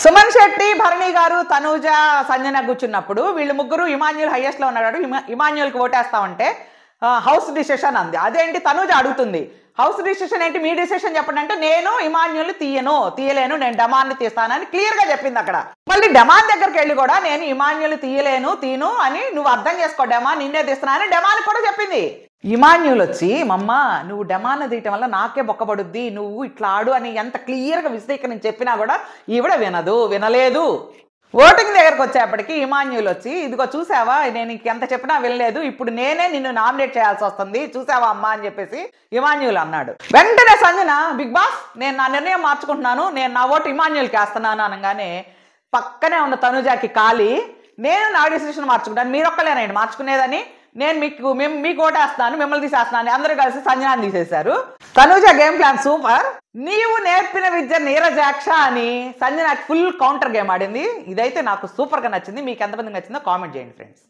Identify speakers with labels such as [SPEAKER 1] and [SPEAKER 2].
[SPEAKER 1] సుమన్ శెట్టి, భరణి గారు, తనూజ, సంజన కూర్చున్నప్పుడు వీళ్ళు ముగ్గురు ఇమాన్యుల్ హైయెస్ట్ లో ఉన్నాడు. ఇమాన్యుల్కి ఓటేస్తామంటే హౌస్ డిసిషన్ అంది. అదేంటి తనూజ అడుగుతుంది, హౌస్ డిసిషన్ ఏంటి, మీ డిసిషన్ చెప్పండి అంటే, నేను ఇమాన్యుల్ తీయలేను, నేను డెమాన్ని తీస్తానని క్లియర్ గా చెప్పింది. అక్కడ మళ్ళీ డెమాన్ దగ్గరికి వెళ్ళి కూడా నేను ఇమాన్యుల్ తీను అని నువ్వు అర్థం చేసుకో, డెమాన్ నిన్నే తీస్తున్నా అని డెమాన్ కూడా చెప్పింది. ఇమాన్యుల్ వచ్చి మమ్మ నువ్వు డెమాన్ తీయటం వల్ల నాకే బొక్కబడుద్ది, నువ్వు ఇట్లా ఆడు అని ఎంత క్లియర్గా విశ్లేషణ చెప్పినా కూడా ఈవిడ వినలేదు. ఓటింగ్ దగ్గరకు వచ్చేప్పటికి ఇమాన్యుల్ వచ్చి, ఇదిగో చూసావా నేను ఎంత చెప్పినా వినలేదు, ఇప్పుడు నేనే నిన్ను నామినేట్ చేయాల్సి వస్తుంది చూసావా అమ్మా అని చెప్పేసి ఇమాన్యుల్ అన్నాడు. వెంటనే సంజన, బిగ్ బాస్ నేను నా నిర్ణయం మార్చుకుంటున్నాను, నేను నా ఓటు ఇమాన్యుల్కి వేస్తున్నాను అనగానే పక్కనే ఉన్న తనుజాకి ఖాళీ, నేను నా డిసిషన్ మార్చుకుంటాను, మీరొక్కలేనండి మార్చుకునేదని, నేను మీకు ఓటేస్తున్నాను, మిమ్మల్ని తీసేస్తున్నాను, అందరూ కలిసి సంజనాన్ని తీసేశారు. తనుజ గేమ్ ప్లాన్ సూపర్, నీవు నేర్పిన విద్య నీరజాక్ష అని సంజనాకి ఫుల్ కౌంటర్ గేమ్ ఆడింది. ఇదైతే నాకు సూపర్గా నచ్చింది. మీకు ఎంతమందికి నచ్చిందో కామెంట్ చేయండి ఫ్రెండ్స్.